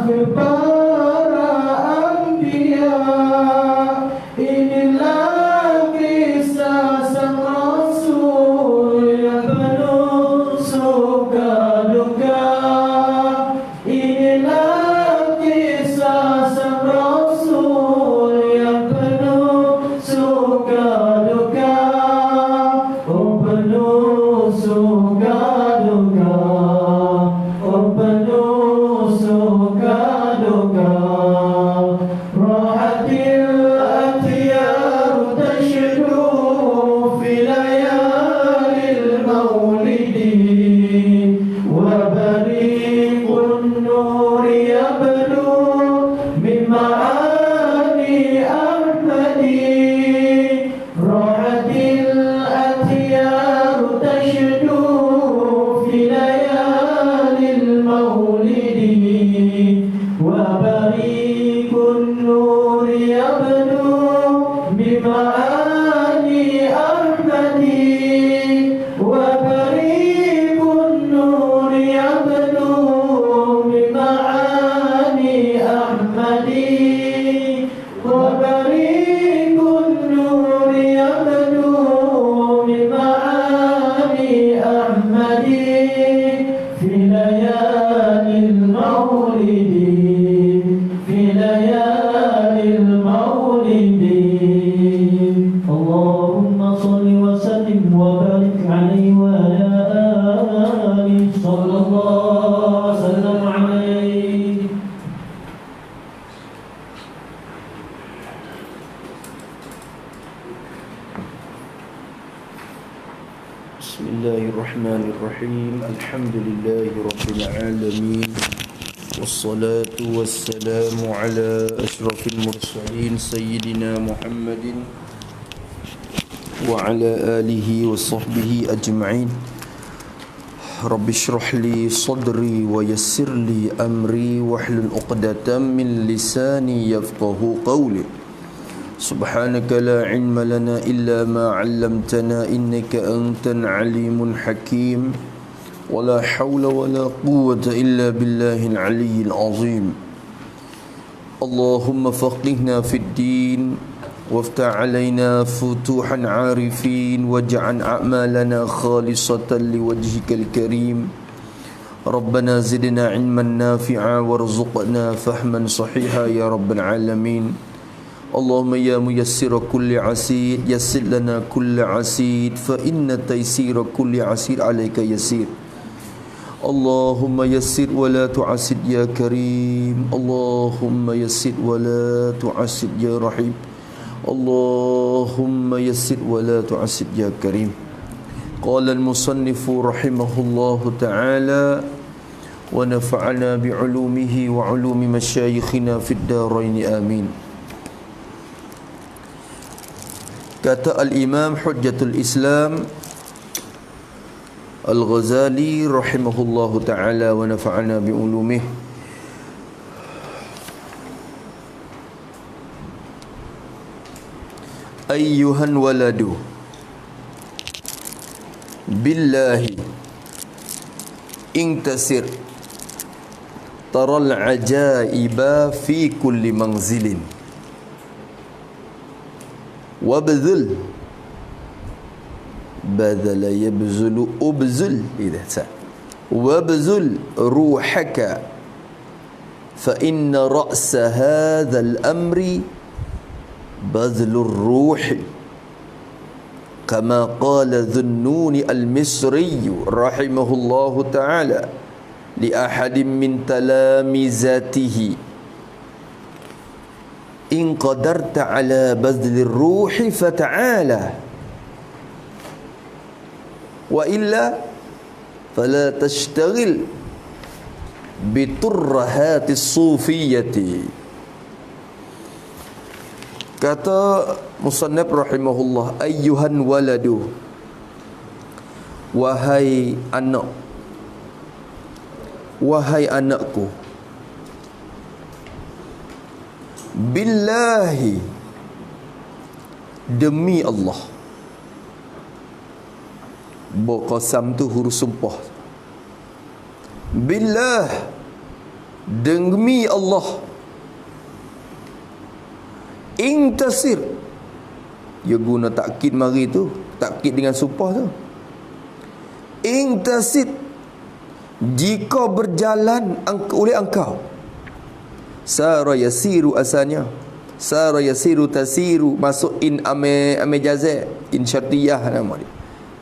akhir para anbiya. Inilah kisah sang Rasul yang penuh suka duka. Inilah kisah sang Rasul yang penuh suka duka. Oh penuh suka duka, oh penuh suka duka. Rahatil atiyar tashdu fi layalil maulidi, wa bariqun nur yabdu min ma'ani ahmadi. Rahatil atiyar tashdu fi layalil maulidi, wa bariqun nur yabdu min ma'ani ahmadi. Wa bariqun nur yabdu min ma'ani ahmadi. Wa bariqun nur yabdu min ma'ani ahmadi. Fi layalil maulidi, fi layalil maulidi. Allahumma salli wa sallim wa barik alaihi wa ala alihi sallallahu sallam alaihi. Bismillahirrahmanirrahim. Alhamdulillahi rabbil alamin. Wassalatu wassalamu ala asyrafil mursalin sayyidina Muhammadin wa ala alihi wa sahbihi ajma'in. Rabbi shrah li sadri wa yassir li amri wahlul 'uqdatam min lisani yafqahu qawli. Subhanaka la ilma lana illa ma 'allamtana innaka antal alimul hakim. ولا حول ولا قوة إلا بالله العلي العظيم. اللهم فقهنا في الدين وافتح علينا فتوحا عارفين واجعل أعمالنا خالصة لوجهك الكريم. ربنا زدنا علما نافعا وارزقنا فهما صحيحا يا رب العالمين. اللهم يا ميسر كل عسير يسر لنا كل عسير فإن تيسير كل عسير عليك يسير. اللهم يسر ولا تعسر يا كريم. اللهم يسر ولا تعسر يا رحيم. اللهم يسر ولا تعسر يا كريم. قال المصنف رحمه الله تعالى ونفعنا بعلومه وعلوم مشايخنا في الدارين آمين. Kata Al-Imam Hujjatul Islam Al-Ghazali rahimahullahu ta'ala wa nafa'ana bi'ulumih. Ayyuhan waladu billahi intasir taral ajaiba fi kulli manzilin wabdhul badala yabzulu ubzul idha sa wabzul ruhaka fa inna ra'sa hadha al-amri badlur ruhi kama qala Dhunnuni al-Misri rahimahullahu ta'ala li ahadin min talamizatihi in qadarta ala badlir ruhi fata'ala wa illa fala tashtaghil biturrahati sufiyyati. Kata musannaf rahimahullah, ayyuhan waladu, wahai anak, wahai anakku, billahi, demi Allah. Qasam tu huruf sumpah. Billah, demi Allah. Intasir, dia guna takkid mari tu, takkid dengan sumpah tu. Intasir, jika berjalan oleh engkau. Sara yasiru asalnya, sara yasiru tasiru, masuk in ame jazai, in syartiyah nama dia,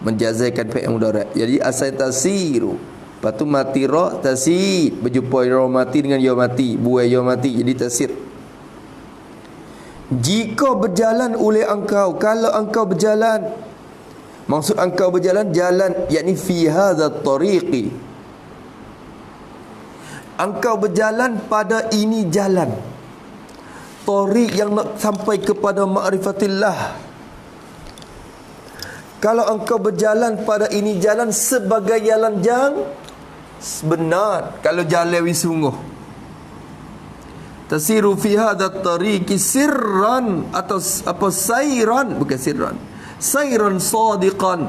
menjazaikan fi'il mudhari'. Jadi asal tasiru, lepas tu mati ra tasid, berjumpa ra mati dengan ya mati, buai ya mati, jadi tasir. Jika berjalan oleh engkau, kalau engkau berjalan, maksud engkau berjalan, jalan yakni fi hadha tariqi, engkau berjalan pada ini jalan, tariq yang nak sampai kepada ma'rifatillah. Kalau engkau berjalan pada ini jalan sebagai jalan yang benar, kalau jalan wi sungguh. Tasiru fi hadha tariqi sirran, atau apa, sairan, bukan sirran, sairan sadiqan.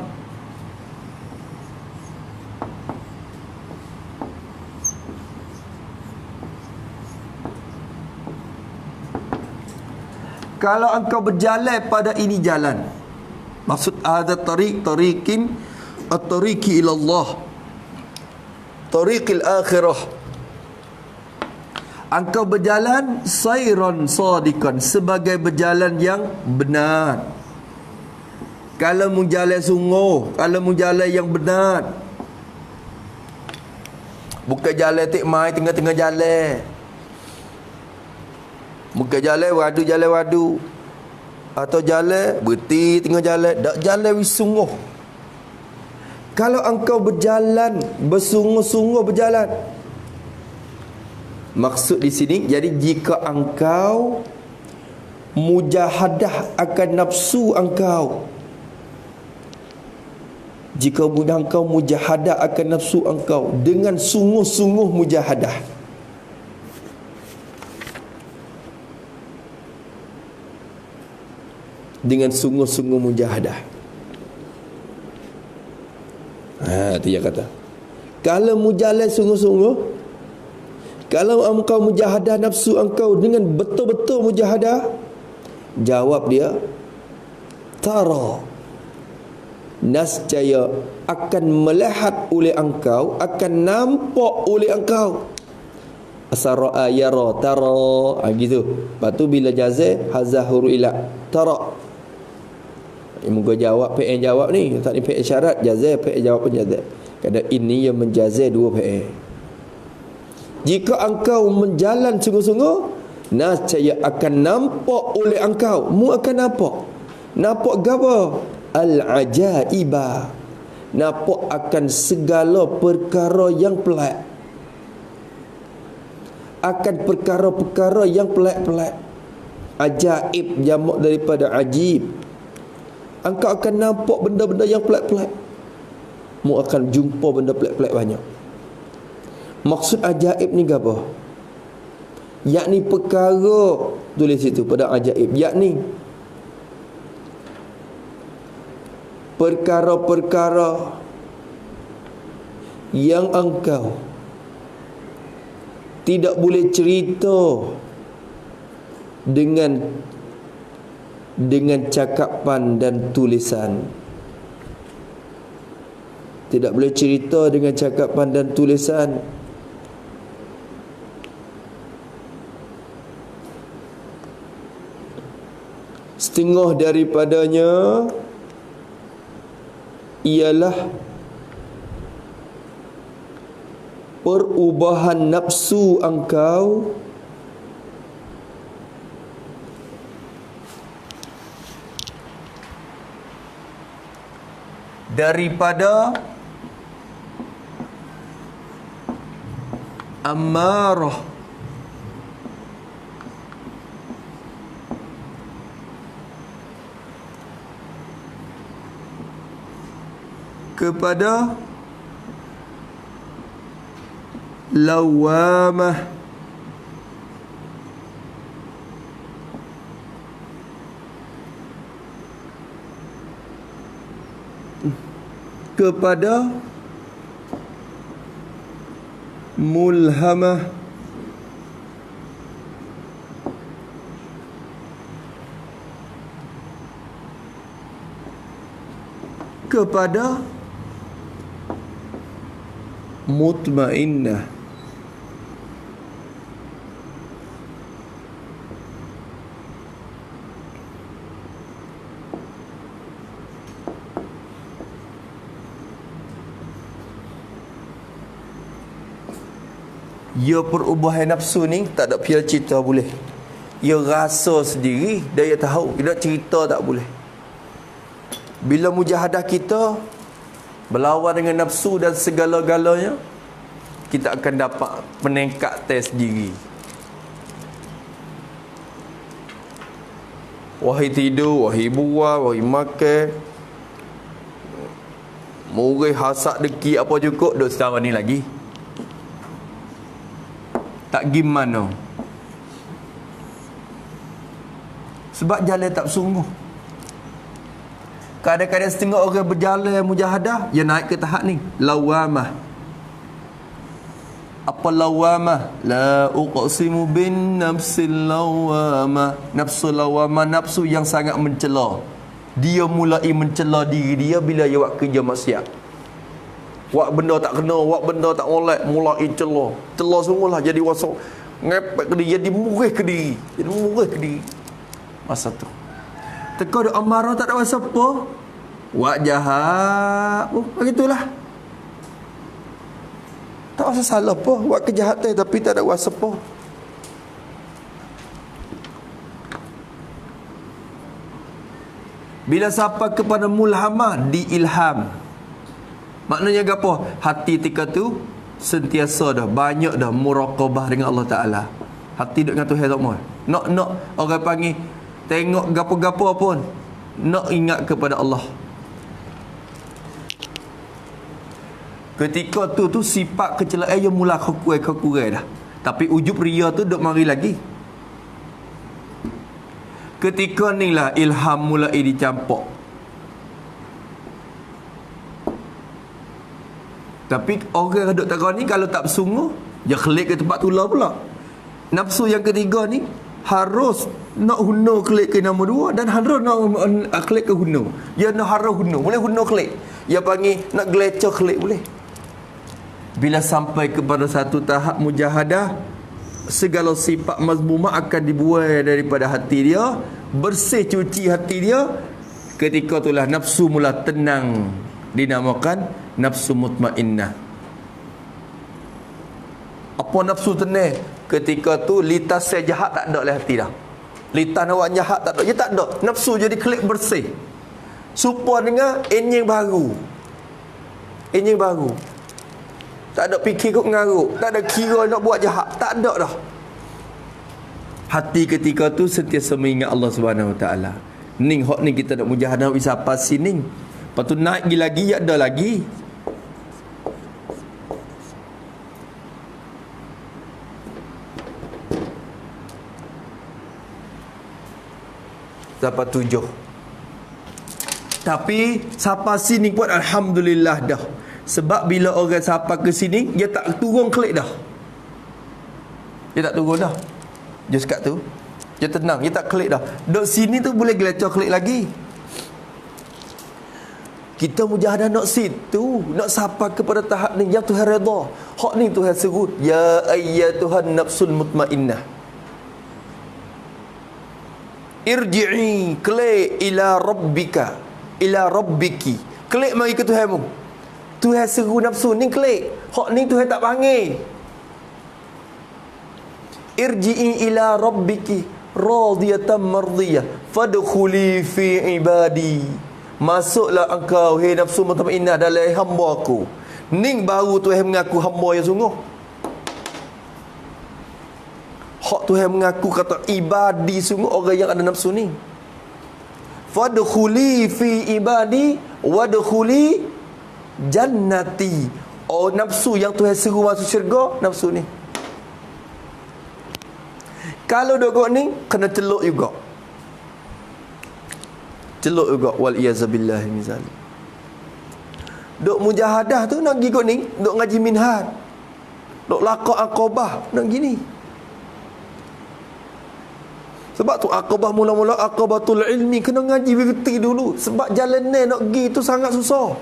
Kalau engkau berjalan pada ini jalan, maksud hadha tariq, tariqin at-tariqi ila Allah, tariqil akhirah. Engkau berjalan sairan sadiqan, sebagai berjalan yang benar. Kalau mu jalan sungguh, kalau mu jalan yang benar, bukan jalan tik mai tengah-tengah jalan, bukan jalan wadu, atau jalan berhenti tengah jalan, dak jalan wis sungguh. Kalau engkau berjalan bersungguh-sungguh berjalan, maksud di sini, jadi jika engkau mujahadah akan nafsu engkau, jika engkau mujahadah akan nafsu engkau dengan sungguh-sungguh mujahadah, dengan sungguh-sungguh mujahadah. Tu dia kata, kalau mujahadah sungguh-sungguh, kalau engkau mujahadah nafsu engkau dengan betul-betul mujahadah, jawab dia, tara, nascaya akan melihat oleh engkau, akan nampak oleh engkau. Asara yara tara, gitu. Lepas tu bila jazai hazahuru ila tara, muka jawab fi'il jawab ni, tak ni fi'il syarat, jazai fi'il jawab pun jazai. Kadang ini yang menjazai dua fi'il. Jika engkau menjalan sungguh-sungguh, nascaya akan nampak oleh engkau, mu akan nampak apa? Al-ajaiba, nampak akan segala perkara yang pelik, akan perkara-perkara yang pelik-pelik. Ajaib jamak daripada ajib. Engkau akan nampak benda-benda yang pelik-pelik, mu akan jumpa benda pelik-pelik banyak. Maksud ajaib ni apa? Yakni perkara, tulis situ pada ajaib, yakni perkara-perkara yang engkau tidak boleh cerita dengan cakapan dan tulisan. Tidak boleh cerita dengan cakapan dan tulisan. Setengah daripadanya ialah perubahan nafsu engkau daripada ammarah kepada lawamah, kepada mulhamah, kepada mutmainnah. Ya perubahan nafsu ni tak ada pihak cerita boleh. Ya rasa sendiri, dia tahu. Dia cerita tak boleh. Bila mujahadah kita berlawan dengan nafsu dan segala-galanya, kita akan dapat peningkatan sendiri. Wahai tidur, wahai buah, wahai makan, murih, hasad, deki, apa cukup, duduk selama ni lagi. Tak gimana. Sebab jalan tak bersungguh. Kadang-kadang setengah orang berjalan mujahadah, dia naik ke tahap ni, lawamah. Apa lawamah? La uqsimu bin nafsil lawamah. Nafsu lawamah, nafsu yang sangat mencela. Dia mulai mencela diri dia bila dia buat kerja maksiat. Buat benda tak kena, buat benda tak molek, mulai cela. Cela sungguhlah, jadi wasok ngepek ke diri, jadi murih ke diri. Jadi murih ke diri. Masa tu teka duk amarah tak ada masa apa. Buat jahat. Begitulah. Tak rasa salah apa. Buat kejahatan tapi tak ada rasa apa. Bila sampai kepada mulhamah, diilham. Maknanya apa? Hati tika tu sentiasa dah, banyak dah muraqabah dengan Allah Ta'ala. Hati duk dengan Tuhan tak mahu. Nak orang panggil, tengok gapo-gapo pun, nak ingat kepada Allah. Ketika tu sifat kecelaan yang mula kekurang dah. Tapi ujub ria tu duk mari lagi. Ketika ni lah ilham mulai dicampak. Tapi orang duk terang ni kalau tak bersungguh, dia klik ke tempat tular pula. Nafsu yang ketiga ni harus nak huno klik ke nombor dua, dan harus nak klik ke huno. Dia nak harus huno, boleh huno klik. Dia panggil nak gelecor klik boleh. Bila sampai kepada satu tahap mujahadah, segala sifat mazmumah akan dibuai daripada hati dia, bersih cuci hati dia. Ketika itulah nafsu mula tenang, dinamakan nafsu mutmainnah. Apa nafsu tenang? Ketika tu litas saya jahat tak ada dalam hati dah. Litas awak jahat tak ada. Dia tak ada. Nafsu jadi klik bersih. Supaya dengan enjing baru. Enjing baru. Tak ada fikir kok mengaruk. Tak ada kira nak buat jahat. Tak ada dah. Hati ketika tu sentiasa mengingat Allah Subhanahu Wa Taala. Ning hok ni kita nak mujahadah bisa apa sini. Lepas tu naik lagi, ya ada lagi. Sampai 7. Tapi sampai sini pun alhamdulillah dah. Sebab bila orang sampai ke sini, dia tak turun klik dah. Dia tak turun dah. Dia sekat tu, dia tenang, dia tak klik dah. Duk sini tu boleh gelecor klik lagi. Kita mujahadah nak situ, nak sampai kepada tahap ni yang Tuhan redha. Hak ni Tuhan seru, ya ayyatuhan nafsul mutmainnah, irji'i, klik ila rabbika, ila rabbiki, klik mari ke Tuhanmu. Tuhan seru nafsu ni klik. Hak ni Tuhan tak panggil. Irji'i ila rabbiki radiyatan mardiyah fadkhuli fi ibadi. Masuklah engkau hai nafsu mutmainnah dalam hamba aku. Ning baru Tuhan mengaku hamba yang sungguh. Hak Tuhan mengaku kata ibadi sungguh orang yang ada nafsu ni. Fadkhuli fi ibadi wadkhuli jannati. Oh, nafsu yang Tuhan seru masuk syurga, nafsu ni. Kalau dogok ni kena celuk juga. Celuk juga, wal iyazabillahi min zalik. Dok mujahadah tu nak gigot ni, dok ngaji minhaj, dok laqah aqabah nak gini. Sebab tu Aqabah mula-mula Aqabatul ilmi, kena ngaji berhenti dulu. Sebab jalan ni nak pergi tu sangat susah.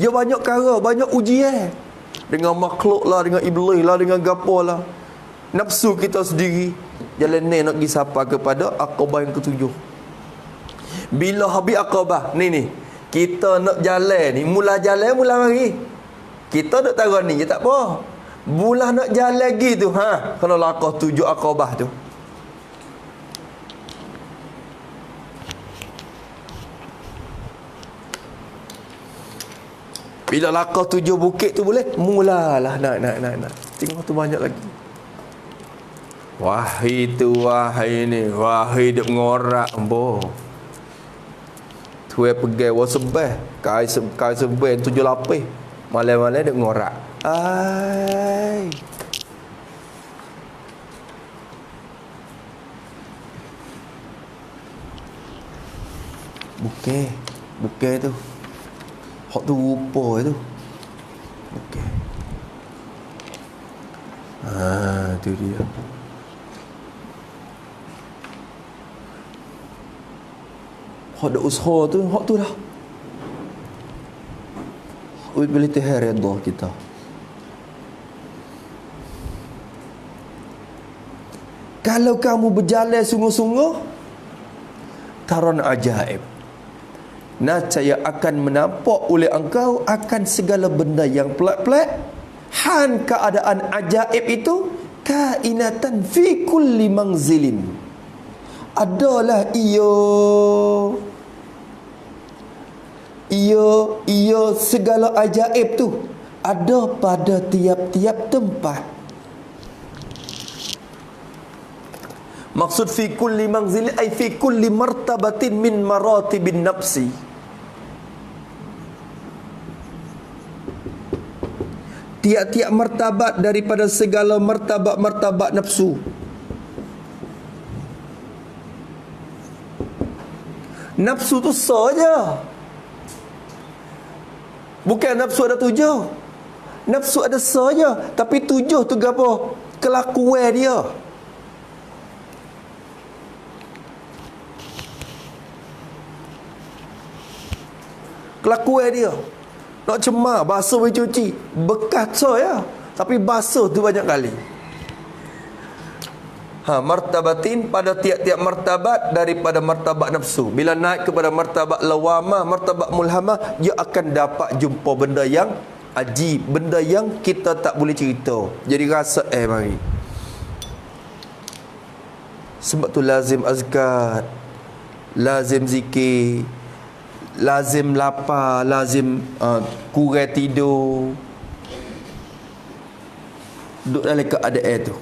Dia banyak cara, banyak ujian. Dengan makhluk lah, dengan iblis lah, dengan gapo lah. Nafsu kita sendiri. Jalan ni nak pergi sampai kepada Aqabah yang ketujuh. Bila habis Aqabah ni kita nak jalan ni, mula jalan mula mari. Kita nak taruh ni je tak apa. Mula nak jalan lagi tu, kena lakah 7 Aqabah tu. Bila lakah 7 bukit tu boleh, mulalah nak. Tengok tu banyak lagi. Wahai tu, wahai ni, wahai duk ngorak ambo. Tu pergi wasebah, kai sebah 7 lapis. Malam-malam duk ngorak. Ai. Bukit tu. Hak tu rupa tu. Okey. Tu dia. Hak dak usaha tu, hak tu dah. Boleh tehar redha kita. Kalau kamu berjalan sungguh-sungguh, taran ajaib. Nascaya akan menampak oleh engkau akan segala benda yang pelik-pelik. Han keadaan ajaib itu kainatan fi kulli manzilin. Adalah ia segala ajaib tu ada pada tiap-tiap tempat. Maksud fi kulli manzilin ay fi kulli martabatin min maratibin nafsi. Tiap-tiap martabat daripada segala martabat-martabat nafsu. Nafsu tu saja. Bukan nafsu ada 7. Nafsu ada saja, tapi 7 tu gapo? Kelakuan dia. Kelakuan dia. Nak cemar, basuh bercuci, bekas ya. Tapi basuh tu banyak kali. Martabatin pada tiap-tiap martabat daripada martabat nafsu. Bila naik kepada martabat lawamah, martabat mulhamah, dia akan dapat jumpa benda yang ajib, benda yang kita tak boleh cerita. Jadi rasa mari. Sebab tu lazim azkar, lazim zikir, lazim lapar, lazim kurang tidur. Duduk dalam keadaan tu.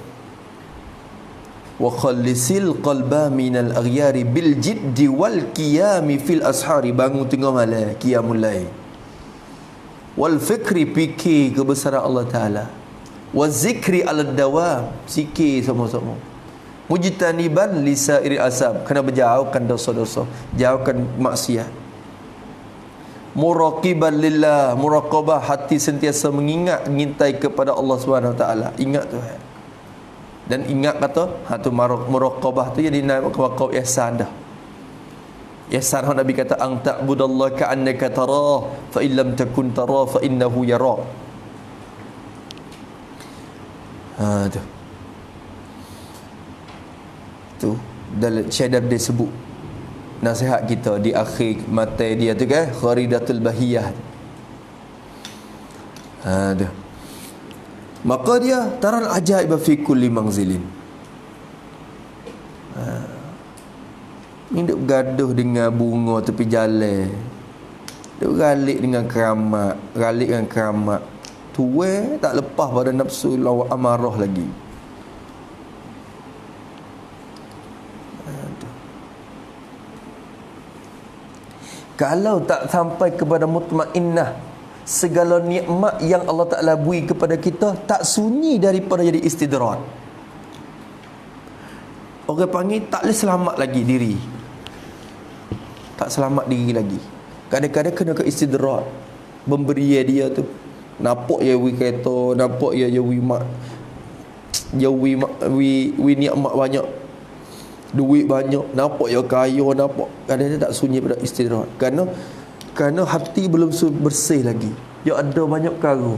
Wa khallisil qalba minal aghyari bil jiddi wal qiyami fil ashari. Bangun tengah malam qiyamul lail. Wal fikri fikir kebesaran Allah Taala. Wa zikri ala dawam, zikir sama-sama. Mujtaniban lisairi asab, kena berjauhkan dosa-dosa, jauhkan maksiat. Muraqiban lillah, muraqabah, hati sentiasa mengingat, mengintai kepada Allah Subhanahu Wa Taala. Ingat Tuhan. Dan ingat kata, tu muraqabah tu jadi naik maqam ihsan dah. Ihsan Nabi kata ang ta'budallaha ka'annaka tarah fa illam takun tarah fa innahu yara. Tu dalam Syedar dia sebut nasihat kita di akhir mata dia tu kan, Kharidatul Bahiyah. Maka dia taral ajaib fi kulli manzilin. Ni duk gaduh dengan bunga tepi jalan. Duk galik dengan keramat. Tuwe tak lepas pada nafsu lawa amarah lagi. Kalau tak sampai kepada mutmainnah, segala nikmat yang Allah Ta'ala beri kepada kita tak sunyi daripada jadi istidrat. Orang panggil tak boleh selamat lagi diri. Tak selamat diri lagi. Kadang-kadang kena ke istidrat. Pemberian dia tu. Nampak ya wi kereta, nampak ya wi mak. Ya wi nikmat banyak. duit banyak, nampak ya kaya, nampak kadang-kadang tak sunyi pada istirahat. Kerana hati belum bersih lagi. Ya ada banyak perkara.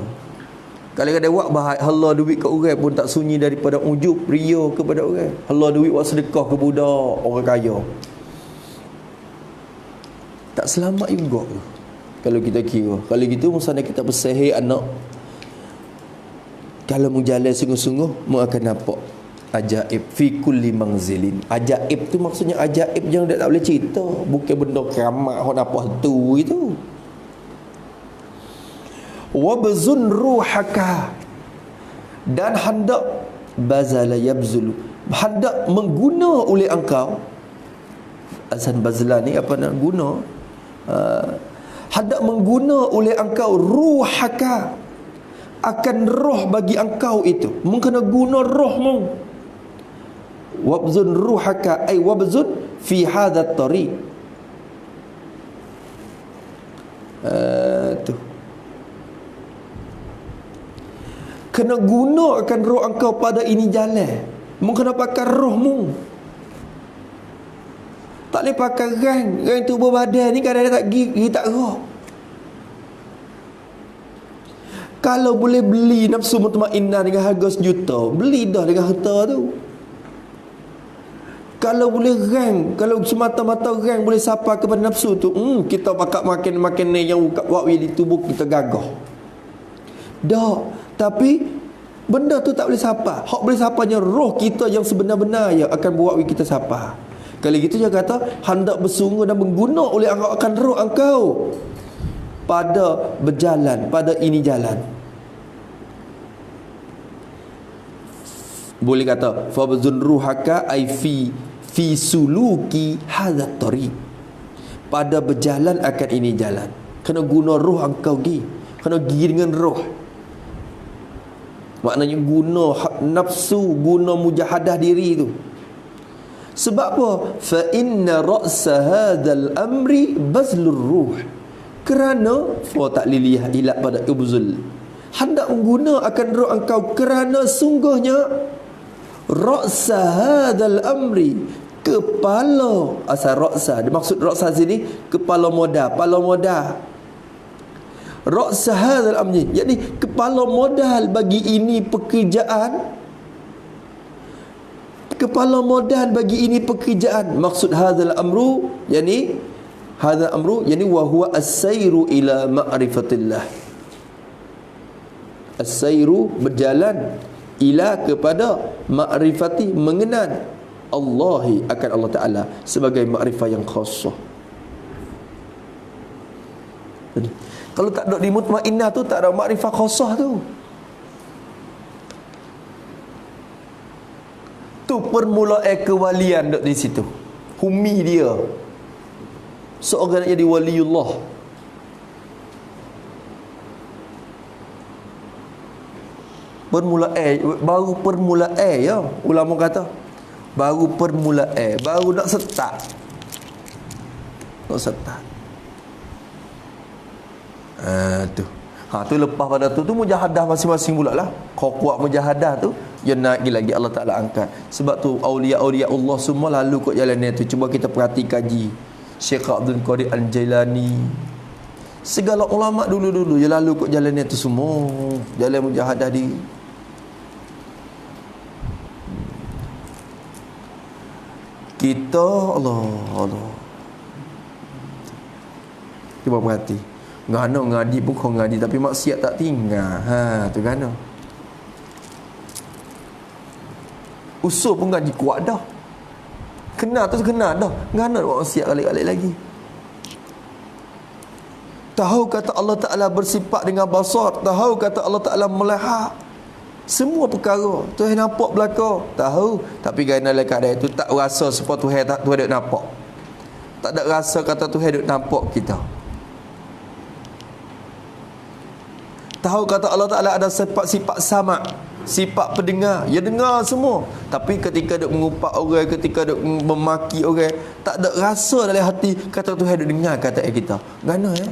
Kadang-kadang buat bahat hala duit ke orang pun tak sunyi daripada ujub ria kepada orang. Hala duit buat sedekah ke budak orang kaya. Tak selamat juga kalau kita kira. Kalau gitu musana kita bersihir anak. Kalau menjalan sungguh-sungguh, mu akan nampak ajaib fi kulli manzilin. Ajaib tu maksudnya ajaib yang tak boleh cerita, bukan benda keramat hok apa tu itu. Wabzun ruhaka, dan hendak bazala yabzulu, hendak mengguna oleh engkau. Azan bazla ni apa nak guna? Hendak mengguna oleh engkau ruhaka, akan roh bagi engkau itu. Mengkena guna rohmu. Wabzun ruhaka ay wabzun fi hadha tariq. Tu kena gunakan roh engkau pada ini jalan. Mengkena pakai rohmu. Tak boleh pakai rang tubuh badan ni kadang-kadang tak gigi, tak roh. Kalau boleh beli nafsu mutmainnah dengan harga 1 juta, beli dah dengan harta tu. Kalau boleh rang, kalau semata-mata rang boleh sapa kepada nafsu tu, kita bakal makin ni yang buat di tubuh kita gagah. Dah. Tapi benda tu tak boleh sapa. Hak boleh sapanya roh kita yang sebenar-benar yang akan buat kita sapa. Kalau gitu dia kata hendak bersungguh dan mengguna oleh engkau akan roh engkau pada berjalan, pada ini jalan. Boleh kata fabzun ruhaka ay fi suluki hadha tariq, pada berjalan akan ini jalan. Kena guna roh engkau gi, kena gi dengan roh. Maknanya guna nafsu, guna mujahadah diri tu. Sebab apa? Fa inna ra'sa hadzal amri bazlur ruh. Kerana tak lilih ilak pada ubzul. Hendak mengguna akan roh engkau kerana sungguhnya ra'sa hadzal amri, kepala asal ra'sa. Maksud ra'sa sini kepala modal. Ra'sa hadzal amri, yakni kepala modal bagi ini pekerjaan. Kepala modal bagi ini pekerjaan. Maksud hadzal amru, yakni hadzal amru, yakni wa huwa as-sairu ila ma'rifatillah. As-sairu berjalan ila kepada ma'rifati, mengenal Allahi akan Allah Ta'ala sebagai ma'rifah yang khassah. Kalau tak ada di mutmainnah tu, tak ada makrifah khassah tu. Tu permulaan kewalian dok di situ. Humi dia. Seorang nak jadi waliullah. Baru permulaan ya. Ulama kata baru permulaan, baru nak start. Tu lepas pada tu mujahadah masing-masing pula lah. Kau kuat mujahadah tu, dia naik lagi Allah Ta'ala angkat. Sebab tu awliya-awliya Allah semua lalu kot jalan ni tu. Cuba kita perhati kaji Syekh Abdul Qadir Al-Jailani, segala ulama dulu-dulu dia lalu kot jalan ni tu semua, jalan mujahadah diri. Kita Allah cuba perhati. Ngano ngadi pun kau ngadi tapi maksiat tak tinggal. Tu ngano. Usul pun ngaji kuat dah. Kena tu kena dah. Ngano buat maksiat kali-kali lagi. Tahu kata Allah Ta'ala bersifat dengan basar, tahu kata Allah Ta'ala melihat semua perkara. Tuhan nampak belakang, tahu, tapi kerana dalam keadaan itu tak rasa sebab Tuhan ada nampak. Tak ada rasa kata Tuhan ada nampak kita. Tahu kata Allah Ta'ala ada sifat-sifat sama, sifat pendengar, dia dengar semua. Tapi ketika duk mengupak orang, ketika duk memaki orang, tak ada rasa dalam hati kata Tuhan duk dengar kata kita. Gana ya?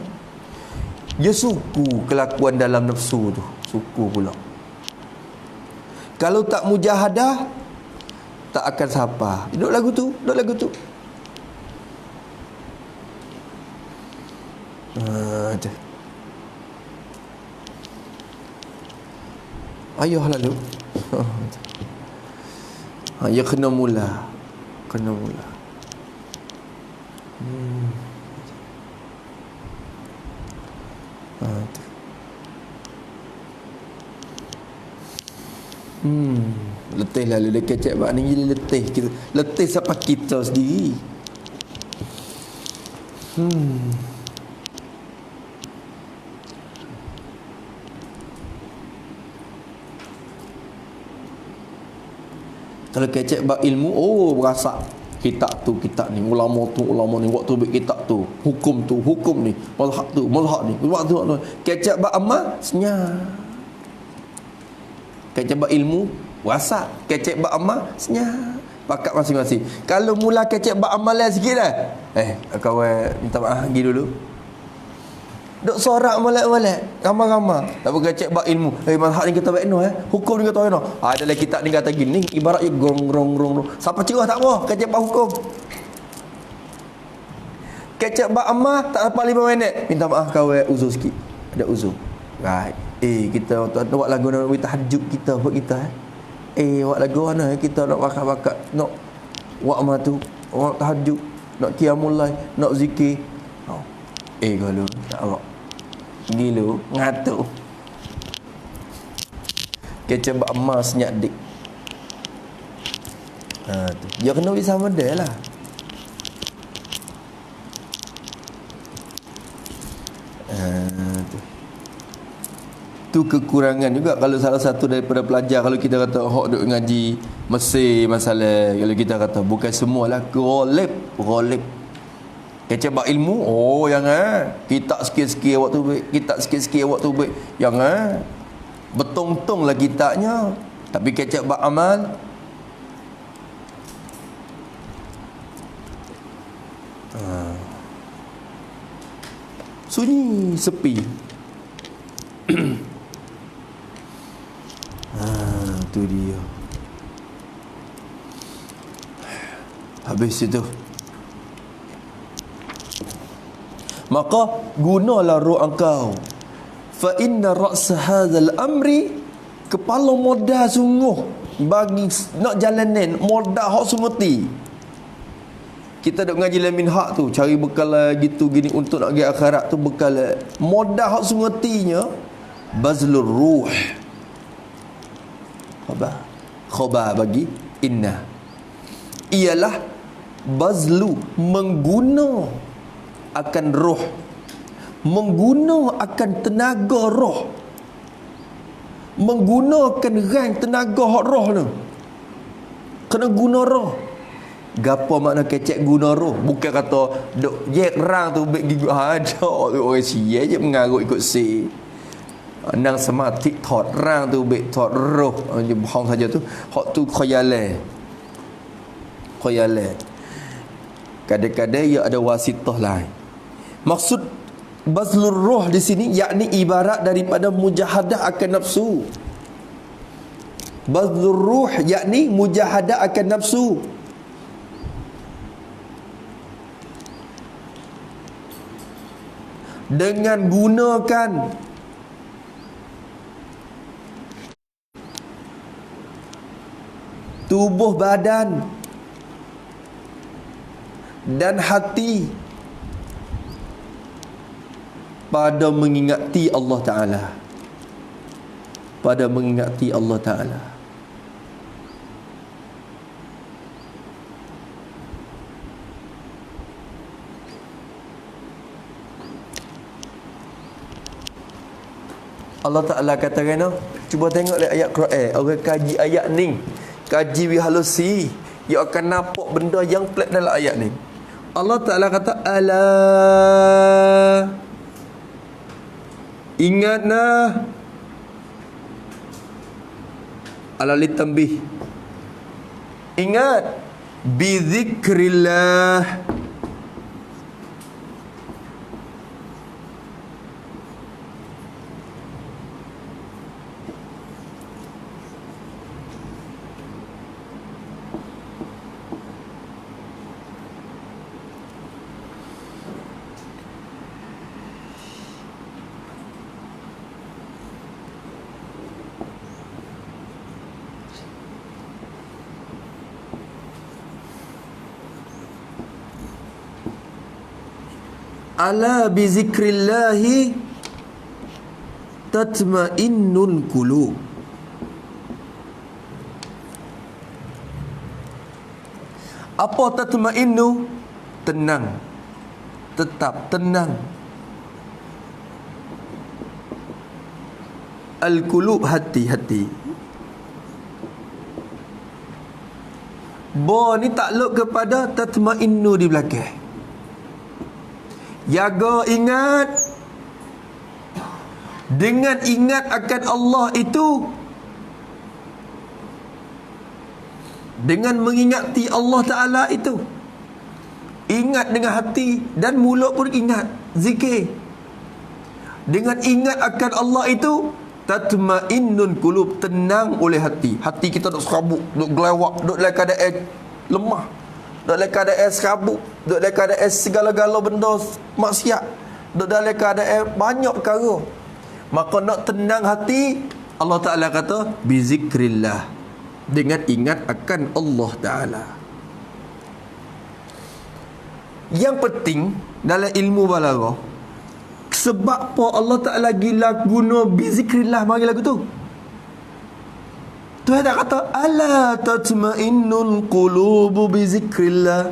Dia suku kelakuan dalam nafsu tu, suku pula. Kalau tak mujahadah, tak akan sapa. Duduk lagu tu. Tu. Ayuh lalu. Ya kena mula. Tu. Letih lalu dia kecek bak ni jadi letih kita. Letih sampai kita sendiri. Kalau kecek bak ilmu, berasa kitab ni, ulama ni, waktu baik kitab tu, hukum ni, mazhab ni, waktu tu. Kecek bak amal senyap. Kecek bak ilmu berasa, kecek bak amal senyap. Pakat masing-masing. Kalau mula kecek bak amal sikit dah. Kawan minta maaf pergi dulu. Duk sorak molek-molek, ramai-ramai. Tak boleh cek bab ilmu. Mazhab ni kita baik hukum ni kita no. Dalam kitab ni kata gini, ibaratnya gong. Siapa cerah tak apa, kecek bab hukum. Kecek bab amal tak dapat 5 minit. Minta maaf kawan uzur sikit. Ada uzur. Right. Kita buat lagu nak tahajud kita buat kita buat lagu mana kita nak bakat-bakat nak buat amal tu, nak tahajud, nak qiyamul lail, nak zikir. Kalau tak apa. Gila, ngatuk. Kecek bak emas senyap dik. Tu. Dia kena bisa model lah. Tu kekurangan juga kalau salah satu daripada pelajar, kalau kita kata hok duk ngaji Mesir masalah, kalau kita kata bukan semualah golib. Kecek bak ilmu, jangan. Kitab sikit-sikit waktu baik. Jangan. Betong-tong lah kitabnya. Tapi kecek bak amal. Sunyi, sepi. Tu dia. Habis itu. Maka gunalah roh engkau. Fa inna ra's hadzal amri, kepala modal sungguh bagi nak jalanin modal hak semeti. Kita duk ngaji lamin hak tu, cari bekal gitu gini untuk nak pergi akhirat tu, bekal modal hak semetinya bazlur ruh. Khabar bagi inna ialah bazlu, mengguna akan roh, mengguna akan tenaga roh, menggunakan rang tenaga hak roh tu. Kena guna roh. Gapo makna kecek guna roh? Bukan kata duk jek rang tu baik gigi ada orang sia je mengarut ikut si. Nang semati thot rang tu baik thot roh. Hang saja tu hak tu khayale. Kadang-kadang ia ada wasitah lain. Maksud bazlur roh di sini yakni ibarat daripada mujahadah akan nafsu. Bazlur ruh yakni mujahadah akan nafsu. Dengan gunakan tubuh badan dan hati pada mengingati Allah Ta'ala, pada mengingati Allah Ta'ala. Allah Ta'ala kata kena, cuba tengok ayat Quran. Orang kaji ayat ni, kaji wihalusi, dia akan nampak benda yang pelik dalam ayat ni. Allah Ta'ala kata, ala, ingatlah, ala litambih, ingat, bizikrillah, Ala bi zikrillahi tatma'innul qulub. Apa tatma'innu? Tenang. Tetap tenang. Al-qulub, hati-hati. Ba ni takluk kepada tatma'innu di belakang. Jaga, ingat. Dengan ingat akan Allah itu, dengan mengingati Allah Ta'ala itu, ingat dengan hati dan mulut pun ingat, zikir. Dengan ingat akan Allah itu, tatma'innun qulub, tenang oleh hati. Hati kita duk serabut, duk gelawak, duk dalam keadaan lemah, duk dalam keadaan serabut, duk dalam keadaan segala-gala benda maksiat, duk dalam keadaan banyak perkara. Maka nak tenang hati, Allah Ta'ala kata bizikrillah, dengan ingat akan Allah Ta'ala. Yang penting dalam ilmu balaghah, sebab apa Allah Ta'ala gila guna bizikrillah mari lagu tu. Tuhan tak kata ala tatma'innul qulubu bizikrillah,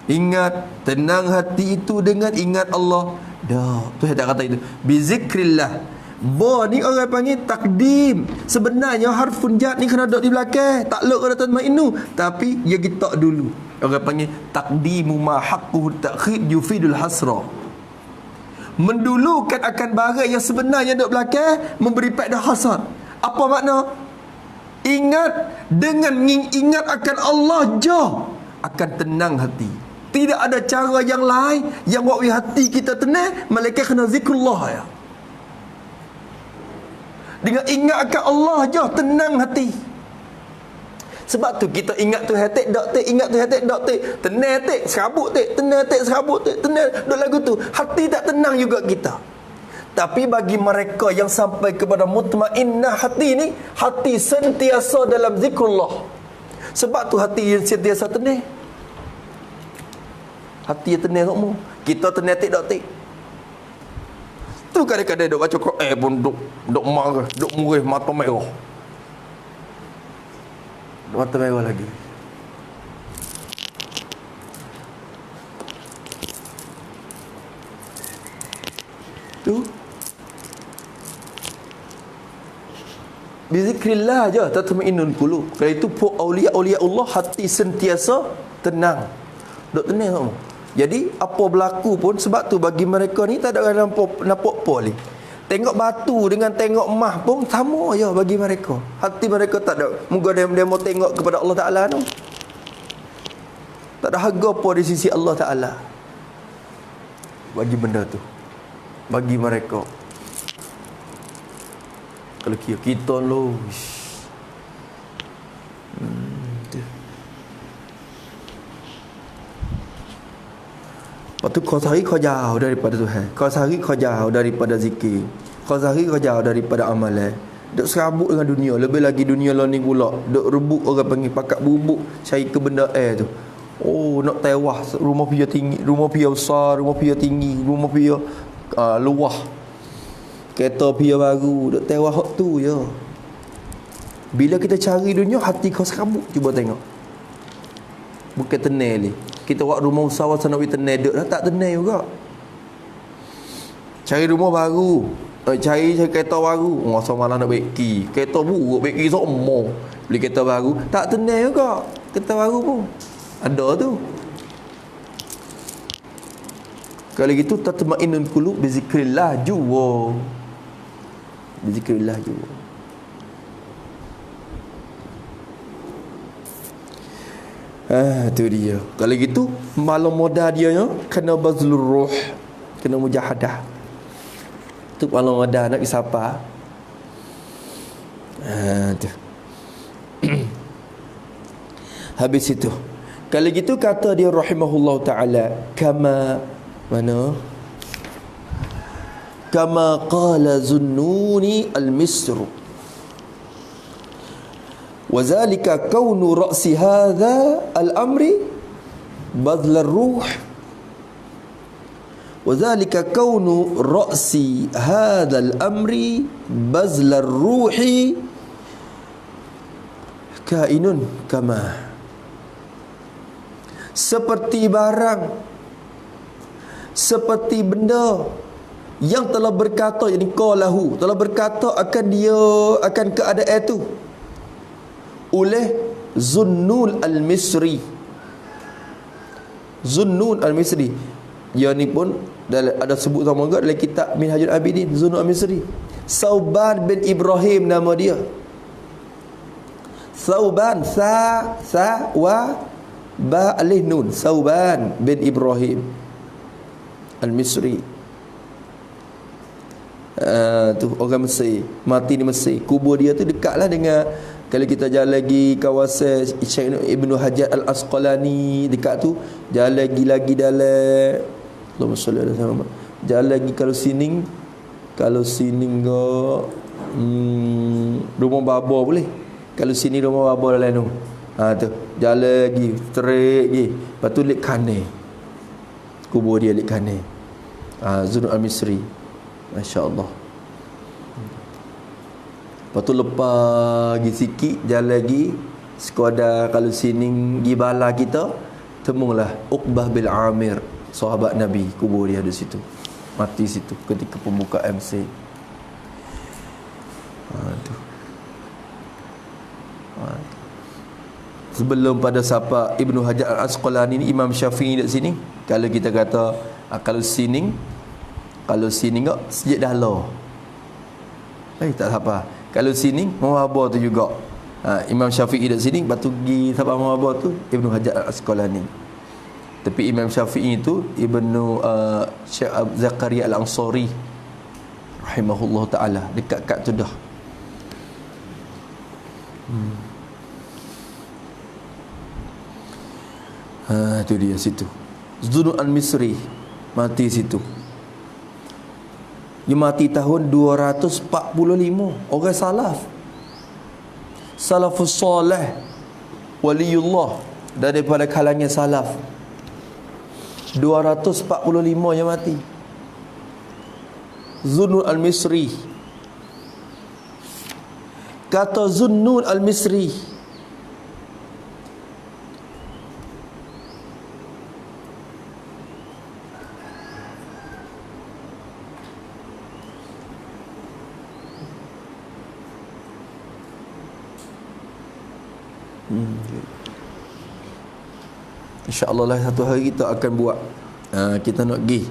ingat, tenang hati itu dengan ingat Allah. Dah, Tuhan tak kata itu. Bizikrillah. Ba ni orang panggil takdim. Sebenarnya harfun jar ni kena duduk di belakang, takluk kepada tatma'innu, tapi dia gitak dulu. Orang panggil takdimu ma haqquhu ta'khir yufidul hasra. Mendulukan akan barang yang sebenarnya duduk belakang memberi faedah hasad. Apa makna? Ingat, dengan ingat akan Allah je akan tenang hati. Tidak ada cara yang lain yang buat hati kita tenang melainkan kena zikrullah ya. Dengan ingat akan Allah je tenang hati. Sebab tu kita ingat tu hati dak tik, ingat tu hati dak tik, tenang tik, serabut tik, tenang tik, serabut tik, tenang duk lagu tu. Hati tak tenang juga kita. Tapi bagi mereka yang sampai kepada mutmainnah hati ni, hati sentiasa dalam zikrullah. Sebab tu hati yang sentiasa tenang. Hati yang tenang semua. Kita tenang tik dak tik. Tu kadang-kadang duk baca Quran pun duk marah, duk murih, mata merah. Mata merah lagi. Tu bizikrillah je tatma'innul qulub. Kalau itu aulia-aulia Allah hati sentiasa tenang. Duk tenang semua. Jadi apa berlaku pun, sebab tu bagi mereka ni tak ada orang nampak apa ni. Tengok batu dengan tengok emas pun sama je bagi mereka. Hati mereka tak ada. Moga dia mau tengok kepada Allah Ta'ala tu. Tak ada harga apa di sisi Allah Ta'ala bagi benda tu. Bagi mereka. Kalau kita lo lepas tu kau sehari kau jauh daripada Tuhan, kau sehari kau jauh daripada zikir, kau sehari kau jauh daripada amalan, duk serabut dengan dunia. Lebih lagi dunia lah ni pula duk rebut, orang panggil pakat bubuk cari ke benda tu. Oh, nak tewas, rumah pia tinggi, rumah pia besar, rumah pia tinggi, rumah pia luah, kereta pia baru, duk tewas hak tu je. Bila kita cari dunia, hati kau serabut. Cuba tengok, bukan tenang ni. Kita buat rumah usaha sana kita tenang duk dah, tak tenang juga. Cari rumah baru, cari kereta baru, masa malam nak beki, kereta buruk beki semua. Beli kereta baru, tak tenang juga. Kereta baru pun ada tu. Kalau gitu tatma'innul qulub bizikrillah jua. Bizikrillah jua. Tu dia. Kalau gitu malam modal dia kena bazlur ruh, kena mujahadah. Tu malam modal nak siapa? Tu. Habis itu. Kalau gitu kata dia rahimahullah taala, kama mana? Kama qala Zunnuni al-Misr. وذلك كون رأس هذا الأمر بذل الروح wa dzalika kaunu ra'si hadzal amri bazlar ruhi kainun kama, seperti barang, seperti benda yang telah berkata, yakni qalahu, telah berkata akan dia, akan keadaan itu oleh Zunnun al-Misri. Zunnun al-Misri, dia ni pun ada sebut sama juga dalam kitab Minhajul Abidin. Zunnun al-Misri, Sauban bin Ibrahim nama dia. Sauban, sa wa ba alif nun, Sauban bin Ibrahim al-Misri. Tu orang Mesir, mati di Mesir. Kubur dia tu dekatlah dengan, kalau kita jalan lagi kawasan Syekh Ibnu Hajar Al-Asqalani dekat tu, jalan lagi dalam, Allahumma salli ala Muhammad, jalan lagi kalau sini ke rumah baba boleh. Kalau sini rumah baba dalam tu. Tu jalan lagi straight lagi. Lepas tu lek kanan. Kubur dia lek kanan. Zunnun al-Misri. Masya-Allah. Lepas tu lepas lagi sikit, jalan lagi sekadar kalau sini pergi bala kita, temulah Uqbah bin Amir, sahabat Nabi, kubur dia di situ. Mati situ ketika pembukaan Mesir. Tu. Sebelum pada siapa Ibnu Hajar Al-Asqalani ni, Imam Syafi'i di sini, kalau kita kata kalau sini enggak sejak dah lah. Tak apa. Kalau sini muhabba tu juga. Imam Syafi'i di sini, lepas tu pergi siapa muhabba tu Ibnu Hajar Al-Asqalani. Tapi Imam Syafi'i itu Ibnu Syekh Zakaria Al-Ansari rahimahullah taala, dekat kat tu dah. Tu dia situ. Zunnun al-Misri mati situ. Dia mati tahun 245. Orang salafus soleh, waliullah, daripada kalangan salaf. 245 yang mati. Zunnun al-Misri. Kata Zunnun al-Misri, InsyaAllah lah satu hari kita akan buat, kita nak pergi,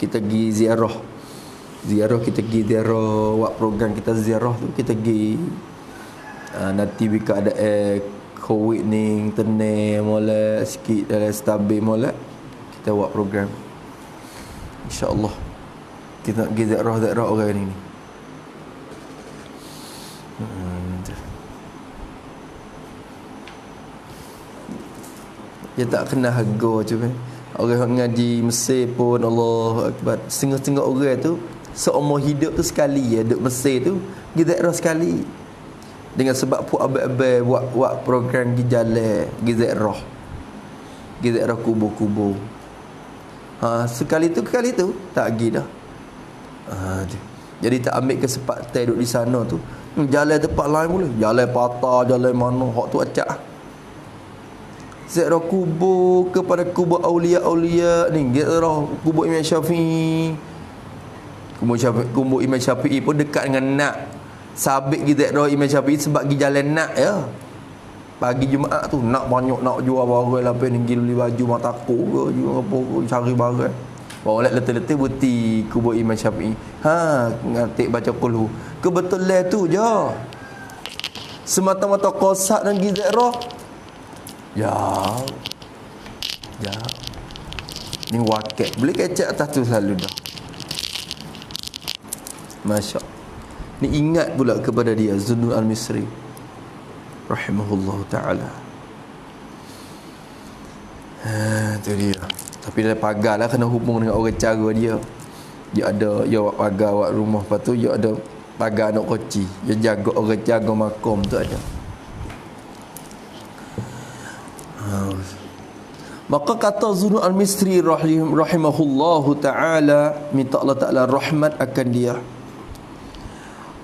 kita pergi ziarah, kita pergi ziarah, buat program kita ziarah tu, kita pergi nanti bila ada COVID ni tenang molek sikit, dalam stabil molek, kita buat program InsyaAllah. Kita nak pergi ziarah orang ni. Dia tak kena harga je kan. Orang ngaji Mesir pun, Allah Akbar, setengah-setengah orang tu seumur hidup tu sekali ya duduk Mesir tu, pergi ziarah sekali. Dengan sebab puak abang-abang buat program pergi jalan, pergi ziarah kubur-kubur. Sekali tu tak pergi dah. Jadi tak ambil kesempatan duduk di sana tu. Jalan tempat lain boleh, jalan patah, jalan mana hak tu acak. Ziarah kubur kepada kubur aulia-aulia ni, ziarah kubur Imam Syafi'i. Kubur Imam Syafi'i pun dekat dengan nak sabit pergi ziarah Imam Syafi'i sebab pergi jalan nak ya. Pagi Jumaat tu nak banyak, nak jual barang lah, pergi beli baju mataku ke, jual apa ke, cari barang. Bawa letih-letih buti kubur Imam Syafi'i. Ngatik baca qulhu. Kebetulan tu je. Semata-mata kosak dan pergi ziarah. Ya. Ni wakil. Boleh kecek atas tu selalu dah. Masya. Ni ingat pula kepada dia Zunnun al-Misri rahimahullah ta'ala. Tu dia. Tapi dia pagar lah, kena hubung dengan orang cara dia. Dia ada, dia buat pagar, buat rumah. Lepas tu dia ada pagar anak koci. Dia jaga orang, jaga makom tu ada. Maka kata Zunnun al-Misri rahimahullahu ta'ala, minta Allah Ta'ala rahmat akan dia,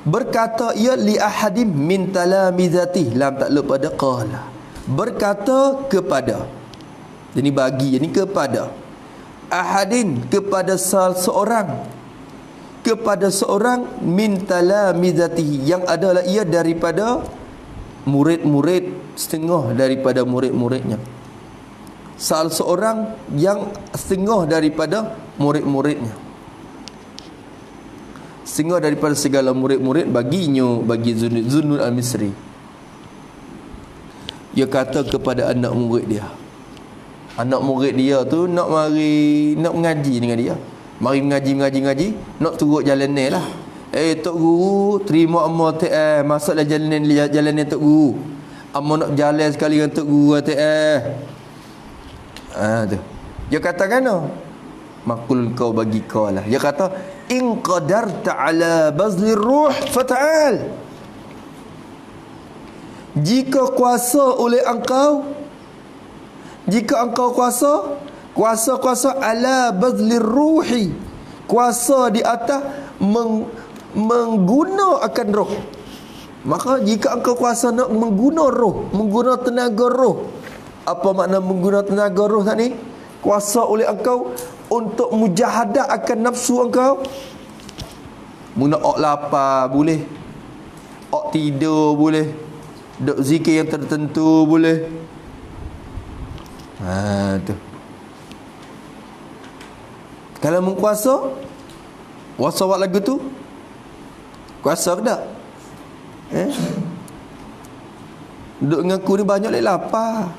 berkata ia li ahadim min talamizati, lam tak pada qala, berkata kepada, jadi bagi, ini kepada ahadin, kepada seorang, kepada seorang min talamizati, yang adalah ia daripada murid-murid, setengah daripada murid-muridnya. Salah seorang yang setengah daripada murid-muridnya, setengah daripada segala murid-murid bagi Zunnun al-Misri. Dia kata kepada anak murid dia, anak murid dia tu nak mengaji dengan dia, mari mengaji, nak turut jalan ni lah. Tok guru, terima amma masuklah jalan ni tok guru. Amma nak berjalan sekali dengan tok guru tu. Dia kata kan, makul kau bagi kau lah. Dia kata, in qadarta ala bazlir ruh fata'al. Jika kuasa oleh engkau, jika engkau kuasa ala bazlir ruhi, kuasa di atas menggunakan roh. Maka jika engkau kuasa nak mengguna roh, mengguna tenaga roh. Apa makna mengguna tenaga roh tadi? Kuasa oleh engkau untuk mujahadah akan nafsu engkau. Muna ok lapar boleh, ok tidur boleh, duk zikir yang tertentu boleh. Tu. Kalau mengkuasa, kuasa buat lagu tu, kuasa ke tak? Duk dengan aku ni banyak lek lapar.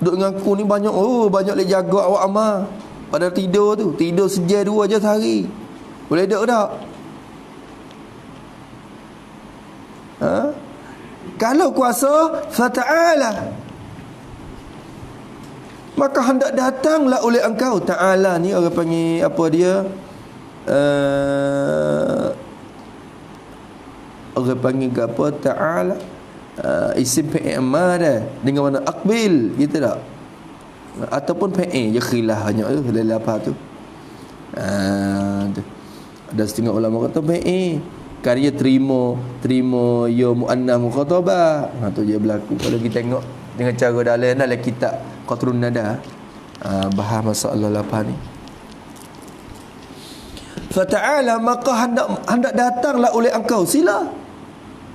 Duk dengan aku ni banyak lek jaga awak amal. Pada tidur tu, tidur sejam 2 je sehari. Boleh duk tak? Kalau kuasa fata'ala, maka hendak datanglah oleh engkau. Ta'ala ni orang panggil apa dia? Orang panggil apa? Ta'ala. Isim fi'il dah dengan mana aqbil gitu tak, ataupun fi'il je khilaf hanya dalam apa tu. Ada setengah ulama kata fi'il karya terima ya muannah mukhatabah. Tu je berlaku. Kalau kita tengok dengan cara dalam kitab Qatrun Nada, bahas masalah lapan ni. Fata'ala, maka hendak datanglah oleh engkau. Sila,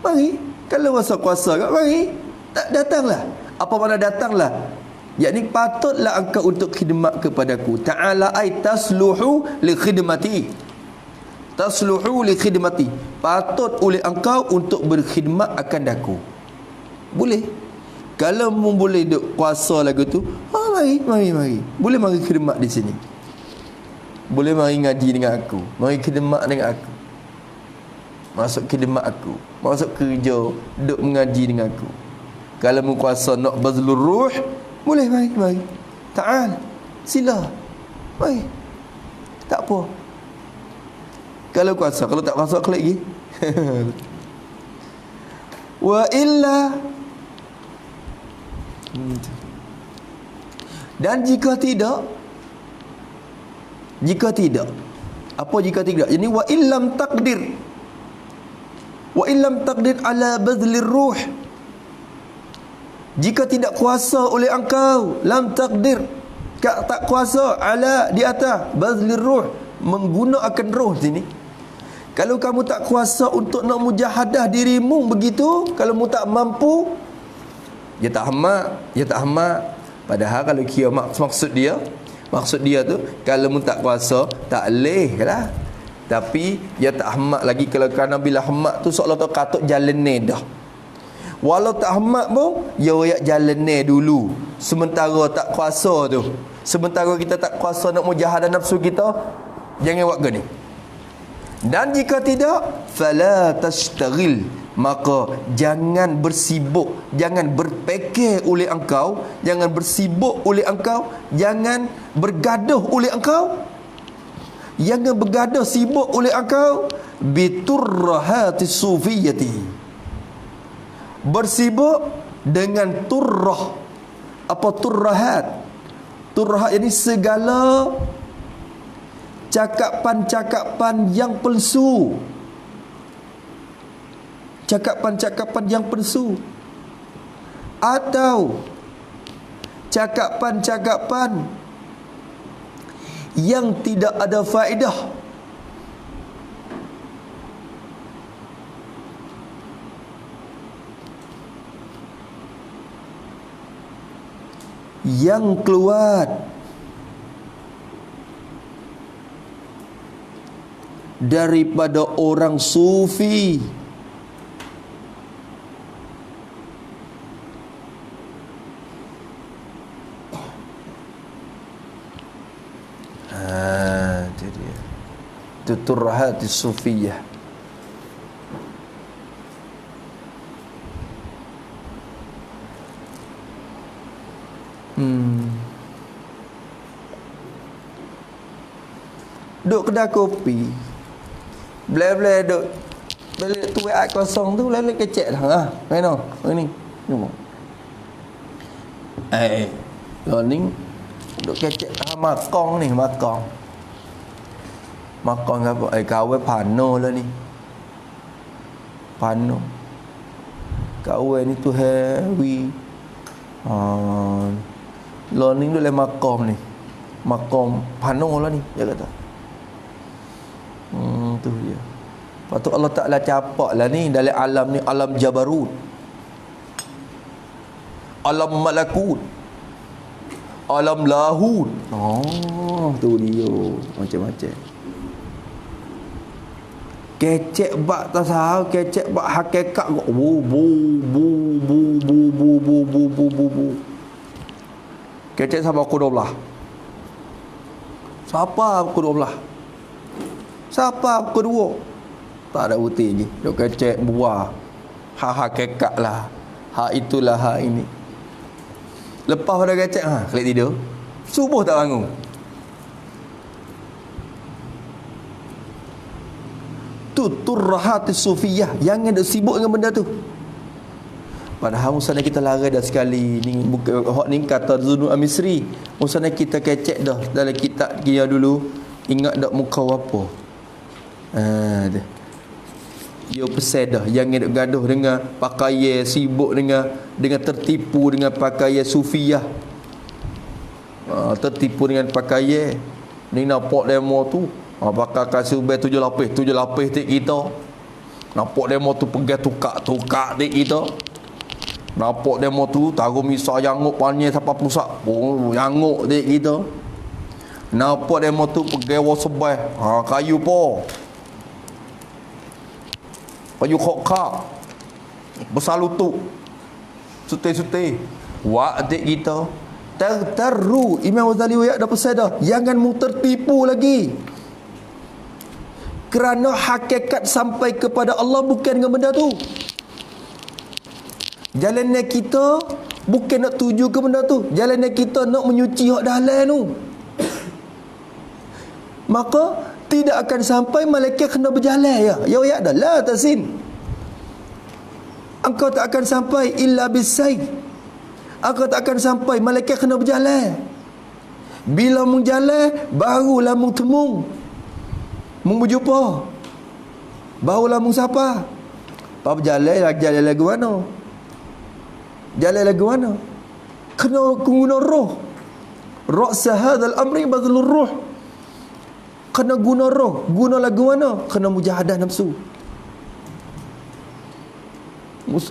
mari. Kalau masa kuasa kat mari, tak datanglah. Apa makna datanglah? Yakni patutlah engkau untuk khidmat kepadaku. Ta'ala ay tasluhu li khidmati. Tasluhu li khidmati. Patut oleh engkau untuk berkhidmat akan daku. Boleh. Kalau mu boleh duk kuasa lagu tu, mari. Boleh mari khidmat di sini. Boleh mari ngaji dengan aku. Mari khidmat dengan aku. Masuk khidmat aku, masuk kerja, duk mengaji dengan aku. Kalau mu kuasa nak bazlur ruh, boleh mari. Ta'al, sila. Mari. Tak apa. Kalau kuasa, kalau tak kuasa klik lagi. Wa illa, dan jika tidak, apa jika tidak? Jadi wa illam taqdir, wa illam taqdir ala bazlir ruh, jika tidak kuasa oleh engkau, lam taqdir, tak kuasa ala di atas bazlir ruh, menggunakan roh sini. Kalau kamu tak kuasa untuk nak mujahadah dirimu begitu, kalau kamu tak mampu, dia tak hamat. Padahal kalau kira maksud dia tu, kalau mu tak kuasa, tak leh lah. Tapi dia tak hamat lagi. Kalau kerana bila hamat tu seolah tak katuk jalan ni dah. Walau tak hamat pun, dia royak jalan ni dulu. Sementara tak kuasa tu, sementara kita tak kuasa nak mujahadah nafsu kita, jangan buat gini. Dan jika tidak, fala tashtaghil, maka jangan bersibuk, jangan berfikir oleh engkau, jangan bersibuk oleh engkau, jangan bergaduh oleh engkau, jangan bergaduh sibuk oleh engkau biturrahati sufiyati, bersibuk dengan turrah. Apa turrahat? Turhat ini segala cakapan-cakapan yang palsu. Cakapan-cakapan yang palsu. Atau cakapan-cakapan yang tidak ada faedah. Yang keluar daripada orang sufi. Itu dia. Itu turhat sufiyah. Duk kedai kopi, bleh-bleh duk balik tu air kosong tu lalu kecek dah. Mana? Ni. Tengok. Ni duk kecek makong ni, makong. Makong apa? Kawe pano lah ni. Pano. Kawe ni tu heavy. Learning dulu makom ni. Makom pano lah ni, dia kata. Tu dia. Lepas tu Allah Ta'ala capak lah ni dalam alam ni, alam Jabarut, alam Malakut, alam Lahut. Tu dia. Macam-macam. Kecek bak tasawuf, kecek bak hakikat. Bu. Kecek sama aku 12. Siapa aku 12? Siapa aku 2? Tak ada bukti lagi. Duk kecek buah. Hakikat lah. Hak itulah hak ini. Lepas pada kecek, klik tidur. Subuh tak bangun. Tu turhat sufiyah. Jangan duk sibuk dengan benda tu. Padahal musana kita lari dah sekali ni, bukan hak ni kata Zunun Al-Misri. Musana kita kecek dah dalam kitab dia dulu. Ingat dak muka apa? Dia pesan dah, jangan duk gaduh dengan pakaian, sibuk dengan tertipu dengan pakaian sufiyah. Tertipu dengan pakaian. Ni nampak demo tu, pakai kasut 7 lapis tik kita. Nampak demo tu pegang tukak tik kita. Nampak demo tu taruh misal yanguk panjang sampai pusat. Yanguk dik kita. Nampak demo tu pegang wasebah. Kayu po. Kayu khokak. Besar lutut. Sutih-sutih. Wak dik kita. Tertaru. Imam Ghazali dah pesan dah. Jangan mu tertipu lagi. Kerana hakikat sampai kepada Allah bukan dengan benda tu. Jalannya kita bukan nak tuju ke benda tu. Jalannya kita nak menyuci hak dalam tu. Maka tidak akan sampai malaikat kena berjalan ya. Ya dah la tasin. Engkau tak akan sampai illa bisayf. Engkau tak akan sampai malaikat kena berjalan. Bila mung jalan barulah mung temung. Mung berjumpa. Barulah mung sapa. Apa berjalan lagu mana? Jalan lagu mana? Kena guna roh. Ra'sa hadzal amri badlur ruh. Kena guna roh. Guna lagu mana? Kena mujahadah nafsu.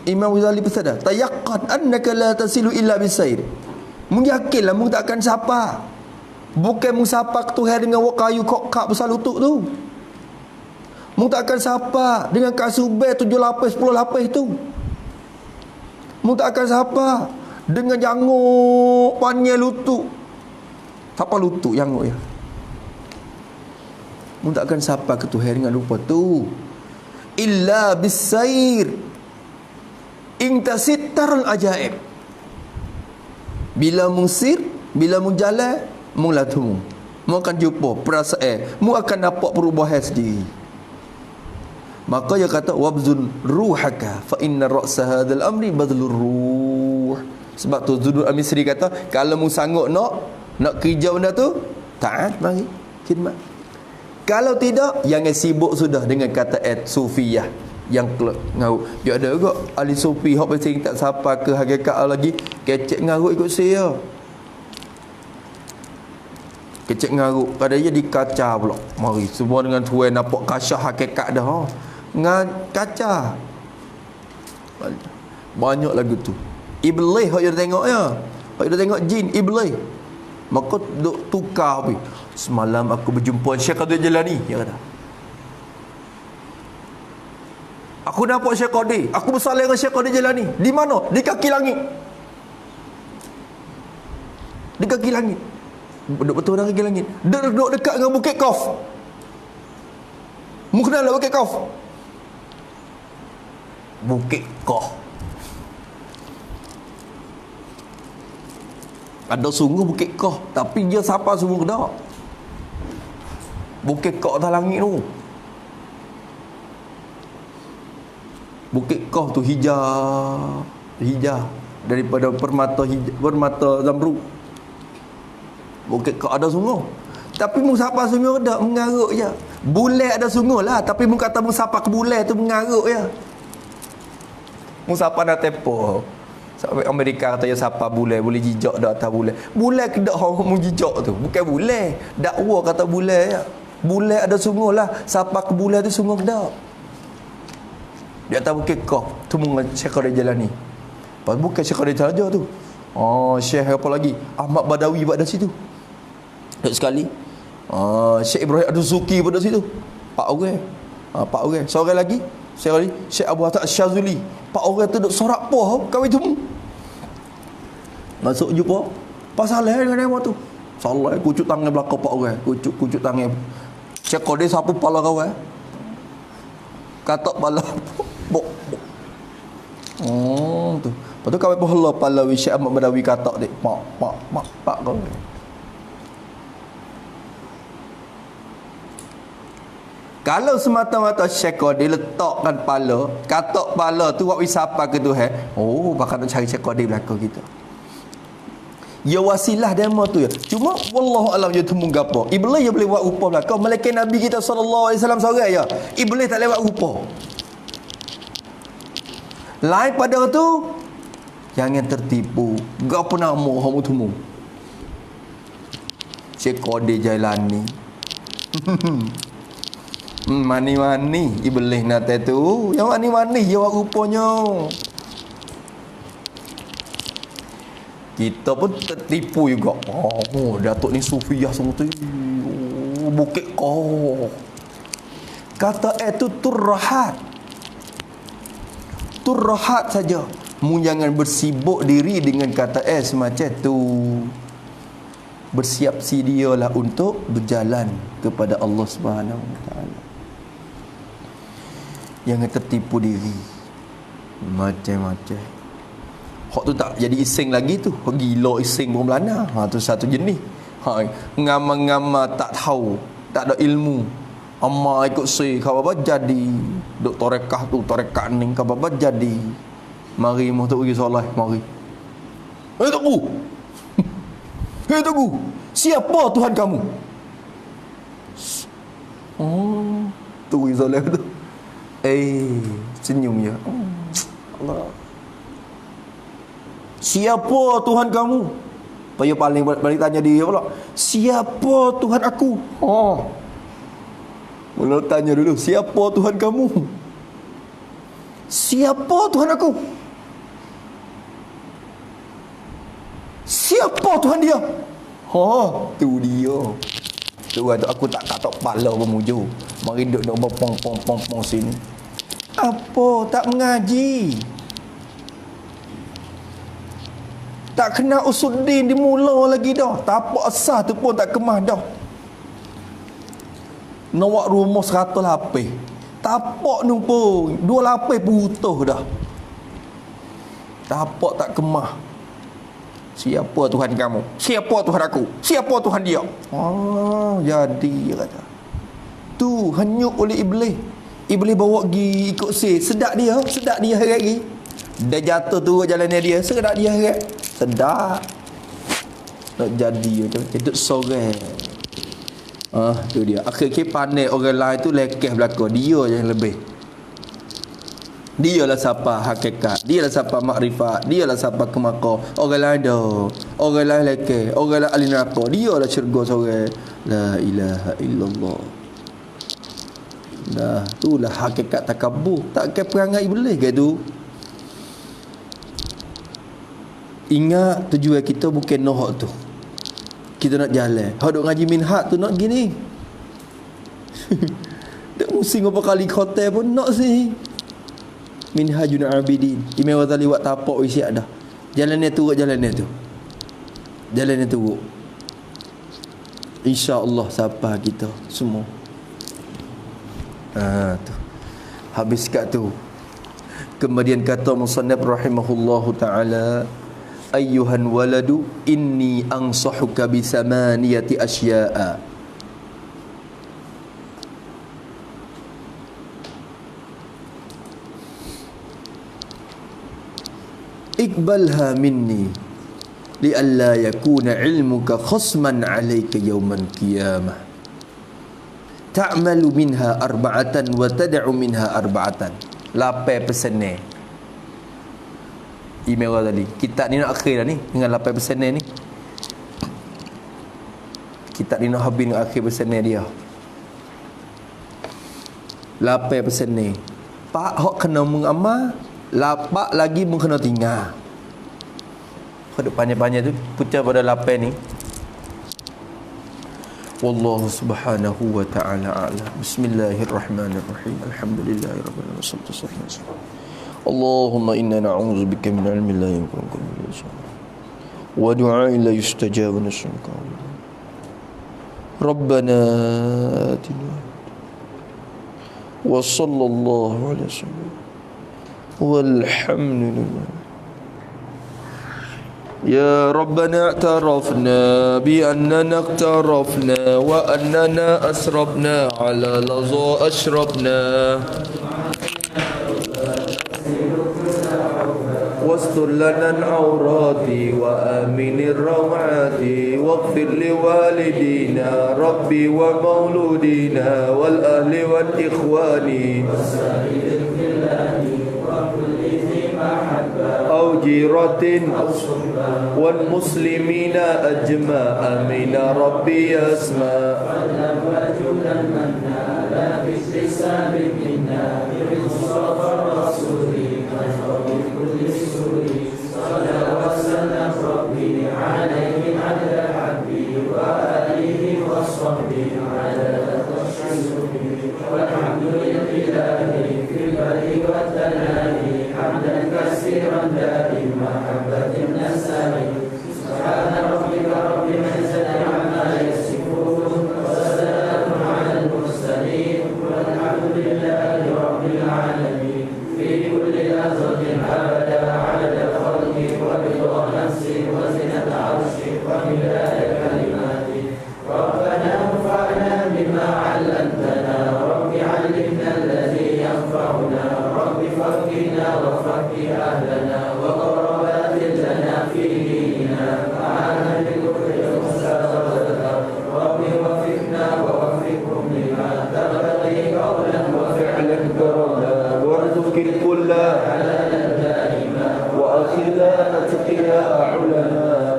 Imam Ghazali pesan, tayaqqan annaka la tasilu illa bisair. Mu yakinlah mu tak akan sapa. Bukan mu sapa ke Tuhan dengan kayu kokak besar lutut tu. Mu tak akan sapa dengan kasubeh 7 lapis 10 lapis tu. Mu tak akan sapa dengan janguk panjang lutut. Siapa lutut janguk ya? Mu tak akan sapa ke Tuhan dengan rupa tu. Illa bisair. Intasittarul ajaib. Bila mungsir, bila mu jalan, mu latu. Mu akan jumpa perasaan, mu akan dapat perubahan sendiri. Maka dia kata wabzun ruhaka fa inna ra'sa hadzal amri badlur ruh. Sebab tu Zunun Al-Misri kata kalau mu sanggup nak Nak kerja benda tu, taat, mari khidmat. Kalau tidak, jangan sibuk sudah dengan kata sufiyah yang ngarut. Dia ada juga ahli sufi hok pasal tak siapa ke hakikat lagi, kecek ngarut ikut saya. Kecek ngarut pada dia dikaca pula. Mari semua dengan tuan nampak kasyah hakikat dah. Kaca. Banyak lagu tu. Iblis hok dia tengok ya. Hok dia tengok jin iblis. Maka duk tukar pergi. Semalam aku berjumpa Syekh Qadir Jalani, dia kata. Aku nampak Syekh Qadir, aku bersalah dengan Syekh Qadir Jalani. Di mana? Di kaki langit. Di kaki langit. Betul-betul di kaki langit. Duduk dekat dengan Bukit Qaf. Mu kenal Bukit Qaf? Bukit Qaf. Ada sungguh Bukit Qaf, tapi dia siapa sungguh dak. Bukit Qaf atas langit tu. Bukit Qaf tu hijau daripada permata zamrud. Bukit Qaf ada sungguh. Tapi mu siapa sungguh dak, mengaruk je. Bulat ada sungguh lah, tapi mu kata mu siapa ke bulat tu mengaruk je. Mu siapa nak tepo. Sampai Amerika kata ya siapa boleh jijak dak atas bulan. Bulan ke dak orang jijak tu. Bukan bulan. Dakwa kata bulan ya. Bulan ada sungguh lah. Siapa ke bulan tu sungguh ke dak. Di atas Bukit Qaf tu Syekh Qadir Jalani. Pas bukan Syekh Qadir saja tu. Oh, Syekh apa lagi? Ahmad Badawi pada situ. Tak sekali. Syekh Ibrahim Ad-Dusuki pada situ. Pak orang. Seorang lagi Syekh Abu Hatta Syazuli. Pak orang tu duk sorak poh kawin tu. Masuk jumpa. Pasal dengan dia tu. Salah kucuk tangan belakang pak orang. Kucuk tangan. Syekh Qadir sapu pala kawan. Katak pala. Bok. Oh tu. Lepas tu kawin pahala pala Syekh Ahmad Badawi katak dik. Pak kau. Kalau semata-mata Syekh Qadir letakkan pala, katak pala tu buat wisapa ke Tuhan. Oh, bakal nak cari Syekh Qadir belakang kita. Ya wasilah demo tu ya. Cuma wallahu alam dia temu gapo. Iblis dia boleh buat rupa belakang. Malaikat Nabi kita sallallahu alaihi wasallam seorang ya. Iblis tak lewat rupa. Lain pada tu jangan tertipu. Gapo nama hang temu. Syekh Qadir Jailani. Mani-mani iblis nate tu. Yang mani-mani dia buat rupanya. Kita pun tertipu juga. Oh, Datuk ni sufiah semua tu. Oh, Bukit Qaf. Kata itu turrahat. Turrahat saja. Mu jangan bersibuk diri dengan kata semacam tu. Bersiap sedialah untuk berjalan kepada Allah Subhanahu Wa Taala. Jangan tertipu diri. Macam-macam. Hak tu tak jadi ising lagi tu. Gila ising pun belana. Tu satu jenis. Ngama-ngama tak tahu, tak ada ilmu. Amma ikut si kau apa jadi. Duk torekah tu, torekah ni kau apa jadi. Mari mu tu pergi solat, mari. Tunggu. Tunggu. Siapa Tuhan kamu? Oh, tu pergi solat tu. Senyum je. Allah. Siapa Tuhan kamu? Paya paling tanya dia pula. Siapa Tuhan aku? Mula tanya dulu, siapa Tuhan kamu? Siapa Tuhan aku? Siapa Tuhan dia? Tu dia. Tu aku tak katok pala bermujur. Mari duduk pong sini. Apa tak mengaji? Tak kena usuluddin dimula lagi dah. Tapak asas tu pun tak kemah dah. Nawak rumah 100 lapis. Tapak tu pun 2 lapis pun utuh dah. Tapak tak kemah. Siapa Tuhan kamu? Siapa Tuhan aku? Siapa Tuhan dia? Jadi dia kata. Tu hanyut oleh iblis. Iblis bawa pergi ikut sedap dia hari-hari. Dia jatuh tu jalan dia, sedap dia hari. Sedap. nak jadi macam duk sorang. Tu dia. Akhir pandai orang lain tu lekeh belaka, dia yang lebih. Dialah siapa hakikat, dialah siapa makrifat, dialah siapa kemaka. Orang lain dah, orang lain lekeh, orang lain ahli neraka, dialah syurga seorang. La ilaha illallah. Dah, itulah hakikat takabur. Tak ke perangai iblis ke tu. Ingat tujuan kita bukan nak tu. Kita nak jalan. Hak duk ngaji minhaj tu nak gini. Tak mesti ngapa kali hotel pun nak sih. Minhajul Abidin. Imam Ghazali buat tapak isi ada. Jalannya tu, jalannya tu. Jalannya tu. Insya-Allah siapa kita semua. Tu. Habis kat tu. Kemudian kata musannaf rahimahullahu taala, ayyuhan waladu inni ansahuka bi samaniyati asya'a. Iqbalha minni li'alla yakuna ilmuka khasman 'alayka yawmal qiyamah. Ta'malu minha arba'atan wa tad'u minha arba'atan. 8 pesanan Imam Ghazali. Kitab ni nak akhir dah ni dengan 8 pesanan ni. Kitab ni nak habis dengan akhir pesanan dia. 8 pesanan. Pak hok kena mengamal, lapak lagi pun kena tinggal. Kalau panjang-panjang tu putar pada 8 ni. Wallahu subhanahu wa ta'ala a'lam. Bismillahirrahmanirrahim. Alhamdulillahirabbil alamin. Allahumma inna na'udzubika min 'ilmin la yanfa'u wa du'a'in la yustajabu nas'aluka. Rabbana atina wa sallallahu alaihi wasallam. Walhamdulillah. Ya Rabbana i'tarafna bi annana iqtarafna wa annana asrabna ala laza ashrabna wastur lana al-awrati wa aminir rawati waghfir li walidina rabbi wa mauludina wal ahli wal ikhwani أو جيرة والمسلمين أجمع آمين ربي أسماء والحمد لله في البر والتنادي حمدا كثيرا دائما محبة النسائي سبحان ربك رب العزة عما يصفون وسلام على المرسلين والحمد لله رب العالمين في كل لحظة أبدا عدد خلقه ورضا نفسه وزنة عرشه ومداد كلماته ربنا انفعنا بما علمتنا رب علمنا الذي ينفعنا رب فقنا وفقه أهلنا وقربات لنا في ديننا معنا بالكفر والمستقبل رب وفقنا ووفقهم لما تبتغي قولا وفعلا كرما وارزق الكل حلالا دائما وأخذا أتقيا علما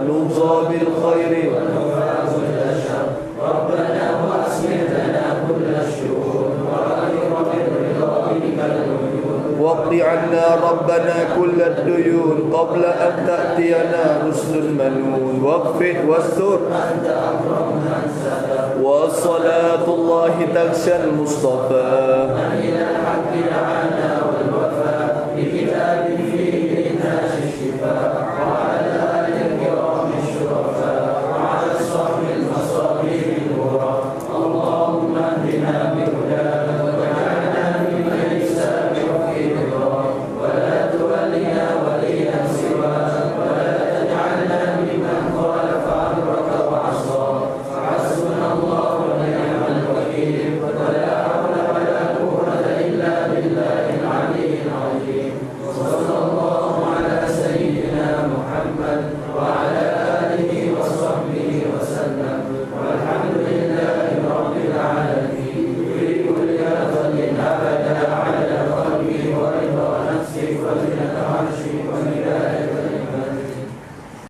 نوصى بالخير ونفع كل الشر ربنا وأسمع لنا كل الشؤون وأغفر بالرضا بك العيون واقض عنا ربنا كل الديون قبل أن تأتينا رسل المنون واغفر واستر أنت أكرم من ستر والصلاة الله تغشى المصطفى من إلى الحق دعانا والوفاء بكتاب فيه للناس الشفاء وعلى آل الكرام الشرفاء وعلى الصحب المصابيح الغرى اللهم اهدنا بهداك واجعلنا ممن يسابق في رضاك ولا تولنا وليا سواك ولا تجعلنا ممن خالف امرك وعصاك حسبنا الله ونعم الوكيل ولا حول ولا قوة إلا بالله